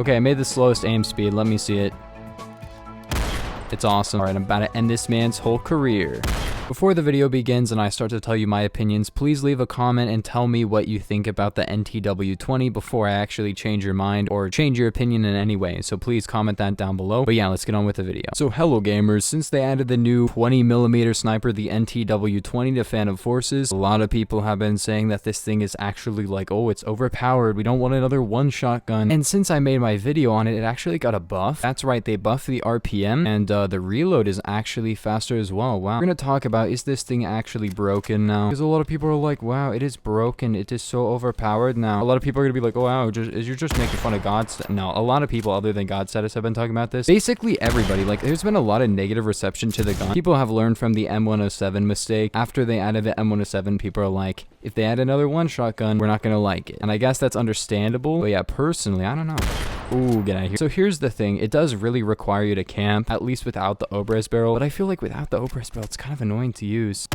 Okay, I made the slowest aim speed. Let me see it. It's awesome. All right, I'm about to end this man's whole career. Before the video begins and I start to tell you my opinions, please leave a comment and tell me what you think about the NTW-20 before I actually change your mind or change your opinion in any way. So please comment that down below. But yeah, let's get on with the video. So hello gamers, since they added the new 20mm sniper, the NTW-20 to Phantom Forces, a lot of people have been saying that this thing is actually like, oh, it's overpowered. We don't want another one-shot gun. And since I made my video on it, it actually got a buff. That's right, they buffed the RPM and the reload is actually faster as well. Wow. We're gonna talk about, is this thing actually broken now? Because a lot of people are like, wow, it is broken. It is so overpowered now. A lot of people are gonna be like, oh wow, you're just making fun of God. No, a lot of people other than God status have been talking about this. Basically everybody, like there's been a lot of negative reception to the gun. People have learned from the M107 mistake. After they added the M107, people are like, if they add another one-shot gun, we're not gonna like it. And I guess that's understandable. But yeah, personally, I don't know. Ooh, get out of here. So here's the thing. It does really require you to camp, at least without the Obres barrel. But I feel like without the Obres barrel, it's kind of annoying to use.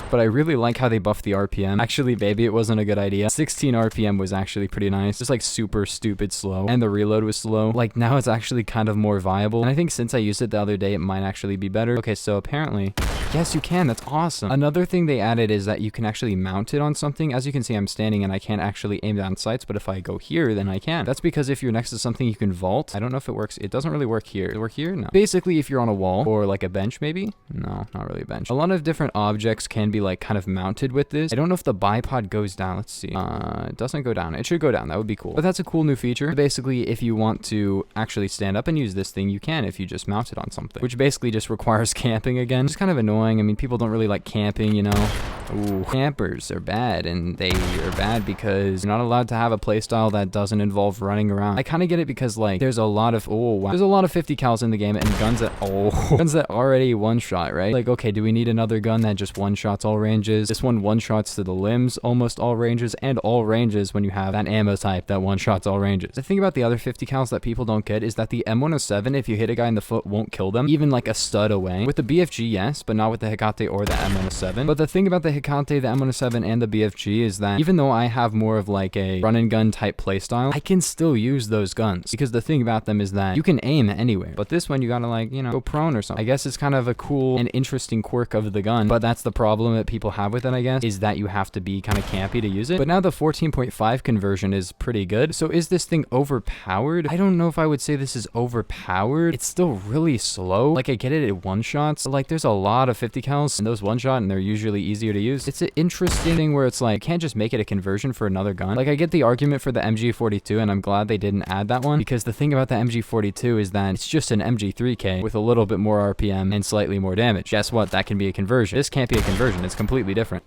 But I really like how they buffed the RPM. Actually, baby, it wasn't a good idea. 16 RPM was actually pretty nice. Just like super stupid slow. And the reload was slow. Like now it's actually kind of more viable. And I think since I used it the other day, it might actually be better. Okay, so apparently, yes, you can. That's awesome. Another thing they added is that you can actually mount it on something. As you can see, I'm standing and I can't actually aim down sights, but if I go here, then I can. That's because if you're next to something, you can vault. I don't know if it works. It doesn't really work here. Does it work here? No. Basically, if you're on a wall or like a bench, maybe? No, not really a bench. A lot of different objects can be like kind of mounted with this. I don't know if the bipod goes down. Let's see. It doesn't go down. It should go down. That would be cool. But that's a cool new feature. Basically, if you want to actually stand up and use this thing, you can if you just mount it on something, which basically just requires camping again. It's kind of annoying. I mean, people don't really like camping, you know. Ooh, campers are bad, and they are bad because you're not allowed to have a playstyle that doesn't involve running around. I kind of get it because like there's a lot of there's a lot of 50 cals in the game and guns that guns that already one shot, right? Like, okay, do we need another gun that just one shots all ranges? This one shots to the limbs, almost all ranges, and all ranges when you have that ammo type that one shots all ranges. The thing about the other 50 cals that people don't get is that the M107, if you hit a guy in the foot, won't kill them, even like a stud away. With the BFG, yes, but not with the Hecate or the M107. But the thing about the Hecate, the M107, and the BFG is that even though I have more of like a run and gun type playstyle, I can still use those guns because the thing about them is that you can aim anywhere. But this one, you gotta like, you know, go prone or something. I guess it's kind of a cool and interesting quirk of the gun, but that's the problem that people have with it, I guess, is that you have to be kind of campy to use it. But now the 14.5 conversion is pretty good. So is this thing overpowered? I don't know if I would say this is overpowered. It's still really slow. Like I get it at one shots, but like there's a lot of 50 cals and those one shot and they're usually easier to use. It's an interesting thing where it's like, you can't just make it a conversion for another gun. Like I get the argument for the MG42 and I'm glad they didn't add that one because the thing about the MG42 is that it's just an MG3K with a little bit more RPM and slightly more damage. Guess what? That can be a conversion. This can't be a conversion. It's completely different.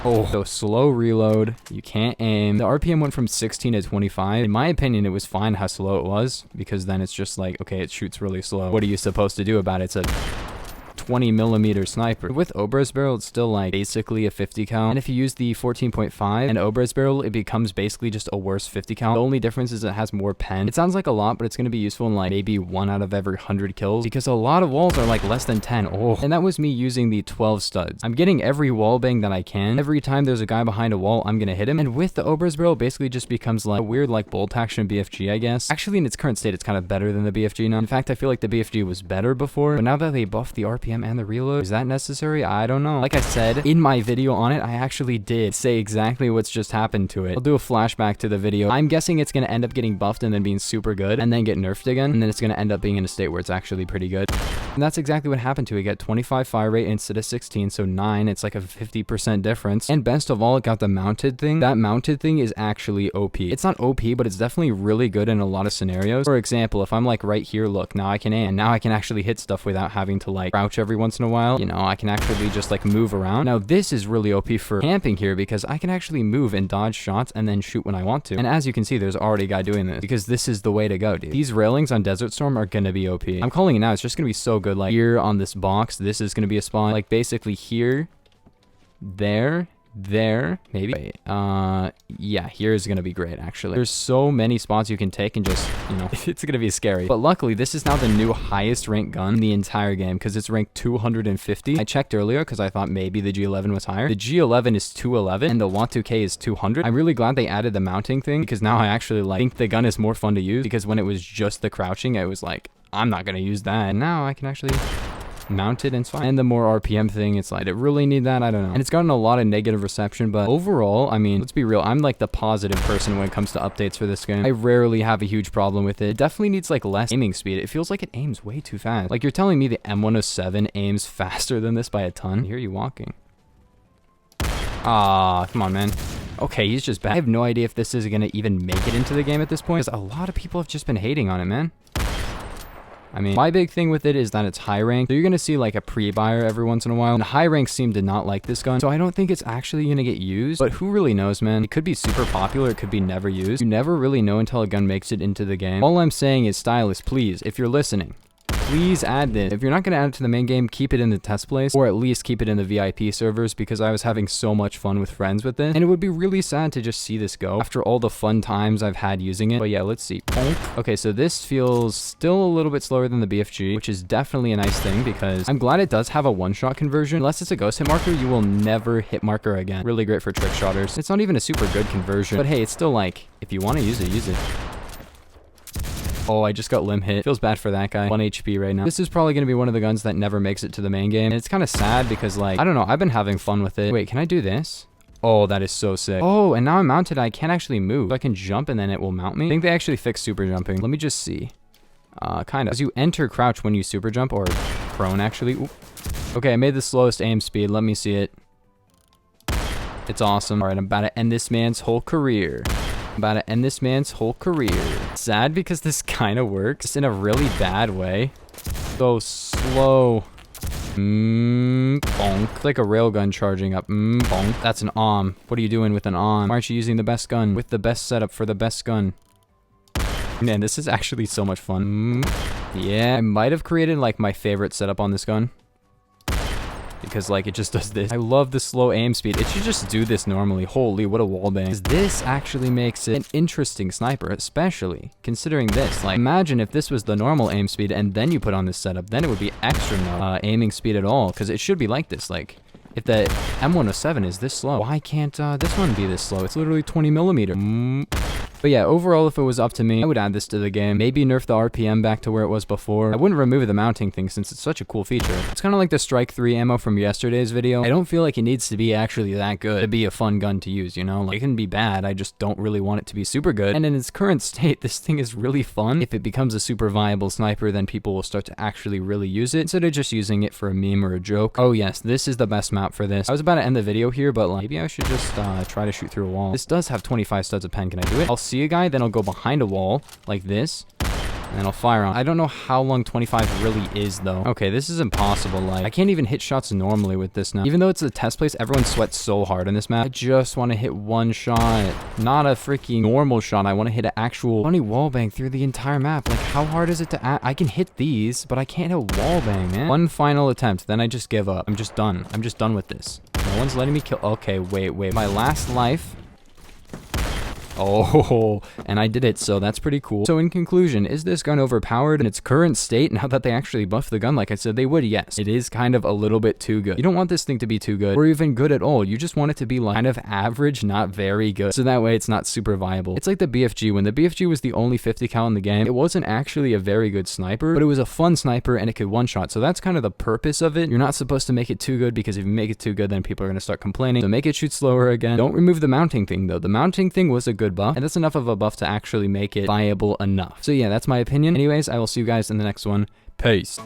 Oh, so slow reload, you can't aim. The RPM went from 16 to 25. In my opinion, it was fine how slow it was because then it's just like, okay, it shoots really slow. What are you supposed to do about it? It's a 20mm sniper. With Obres barrel, it's still like basically a 50 cal. And if you use the 14.5 and Obres barrel, it becomes basically just a worse 50 cal. The only difference is it has more pen. It sounds like a lot, but it's going to be useful in like maybe 1 out of every 100 kills because a lot of walls are like less than 10. Oh, and that was me using the 12 studs. I'm getting every wall bang that I can. Every time there's a guy behind a wall, I'm going to hit him. And with the Obres barrel, basically just becomes like a weird like bolt action BFG, I guess. Actually, in its current state, it's kind of better than the BFG now. In fact, I feel like the BFG was better before, but now that they buffed the RPM and the reload, is that necessary? I don't know. Like I said in my video on it, I actually did say exactly what's just happened to it. I'll do a flashback to the video. I'm guessing it's going to end up getting buffed and then being super good and then get nerfed again, and then it's going to end up being in a state where it's actually pretty good. And that's exactly what happened to it. It got 25 fire rate instead of 16, so 9. It's like a 50% difference. And best of all, it got the mounted thing. That mounted thing is actually OP. It's not OP, but it's definitely really good in a lot of scenarios. For example, if I'm like right here, look, now I can aim. Now I can actually hit stuff without having to like crouch every once in a while. You know, I can actually just like move around. Now this is really OP for camping here because I can actually move and dodge shots and then shoot when I want to. And as you can see, there's already a guy doing this because this is the way to go, dude. These railings on Desert Storm are gonna be OP. I'm calling it now. It's just gonna be so good. Like here on this box, this is gonna be a spawn. Like basically here, there, there, maybe. Wait, yeah, here's gonna be great, actually. There's so many spots you can take and just, you know, it's gonna be scary. But luckily, this is now the new highest ranked gun in the entire game because it's ranked 250. I checked earlier because I thought maybe the G11 was higher. The G11 is 211 and the Want2K is 200. I'm really glad they added the mounting thing because now I actually think the gun is more fun to use, because when it was just the crouching, I was like, I'm not gonna use that. And now I can actually mount it and it's fine. And the more RPM thing, it's like, it really need that? I don't know. And it's gotten a lot of negative reception, but overall, I mean, let's be real, I'm like the positive person when it comes to updates for this game. I rarely have a huge problem with it. It definitely needs like less aiming speed. It feels like it aims way too fast. Like, you're telling me the M107 aims faster than this by a ton? I hear you walking. Ah, come on, man. Okay, he's just bad. I have no idea if this is gonna even make it into the game at this point, because a lot of people have just been hating on it, man. I mean, my big thing with it is that it's high rank, so you're gonna see like a pre-buyer every once in a while, and high rank seem to not like this gun, so I don't think it's actually gonna get used, but who really knows, man? It could be super popular, it could be never used. You never really know until a gun makes it into the game. All I'm saying is, Stylus, please, if you're listening, please add this. If you're not going to add it to the main game, keep it in the test place, or at least keep it in the VIP servers, because I was having so much fun with friends with this, and it would be really sad to just see this go after all the fun times I've had using it. But yeah, let's see. Okay, so this feels still a little bit slower than the BFG, which is definitely a nice thing, because I'm glad it does have a one-shot conversion. Unless it's a ghost hit marker, you will never hit marker again. Really great for trick shotters. It's not even a super good conversion, but hey, it's still like, if you want to use it, use it. Oh, I just got limb hit. Feels bad for that guy. 1 HP right now. This is probably going to be one of the guns that never makes it to the main game. And it's kind of sad because, like, I don't know. I've been having fun with it. Wait, can I do this? Oh, that is so sick. Oh, and now I'm mounted. I can't actually move. So I can jump and then it will mount me. I think they actually fixed super jumping. Let me just see. Kind of. As you enter crouch when you super jump, or prone actually. Ooh. Okay, I made the slowest aim speed. Let me see it. It's awesome. All right, I'm about to end this man's whole career. About to end this man's whole career. Sad because this kind of works in a really bad way. So slow. Bonk. It's like a railgun charging up. Bonk. That's an OM. What are you doing with an OM? Why aren't you using the best gun? With the best setup for the best gun. Man, this is actually so much fun. Yeah, I might have created like my favorite setup on this gun, because like it just does this. I love the slow aim speed. It should just do this normally. Holy, what a wallbang. This actually makes it an interesting sniper, especially considering this. Like, imagine if this was the normal aim speed and then you put on this setup, then it would be extra no aiming speed at all, because it should be like this. Like, if the M107 is this slow, why can't this one be this slow? It's literally 20 millimeter. But yeah, overall, if it was up to me, I would add this to the game. Maybe nerf the RPM back to where it was before. I wouldn't remove the mounting thing since it's such a cool feature. It's kind of like the Strike 3 ammo from yesterday's video. I don't feel like it needs to be actually that good to be a fun gun to use, you know? Like, it can be bad, I just don't really want it to be super good. And in its current state, this thing is really fun. If it becomes a super viable sniper, then people will start to actually really use it instead of just using it for a meme or a joke. Oh yes, this is the best map for this. I was about to end the video here, but like, maybe I should just try to shoot through a wall. This does have 25 studs of pen. Can I do it? I'll see a guy, then I'll go behind a wall like this, and then I'll fire on. I don't know how long 25 really is though. Okay, this is impossible. Like, I can't even hit shots normally with this now. Even though it's a test place, everyone sweats so hard on this map. I just want to hit one shot, not a freaking normal shot. I want to hit an actual funny wallbang through the entire map. Like, how hard is it to I can hit these, but I can't hit wallbang, man. One final attempt, then I just give up. I'm just done. I'm just done with this. No one's letting me kill. Okay, wait. My last life. Oh, and I did it, so that's pretty cool. So in conclusion, is this gun overpowered in its current state now that they actually buffed the gun like I said they would? Yes, it is kind of a little bit too good. You don't want this thing to be too good or even good at all. You just want it to be like kind of average, not very good. So that way it's not super viable. It's like the BFG. When the BFG was the only 50 cal in the game, it wasn't actually a very good sniper, but it was a fun sniper and it could one shot. So that's kind of the purpose of it. You're not supposed to make it too good, because if you make it too good, then people are going to start complaining. So make it shoot slower again. Don't remove the mounting thing though. The mounting thing was a good buff, and that's enough of a buff to actually make it viable enough. So yeah, that's my opinion. Anyways, I will see you guys in the next one. Peace.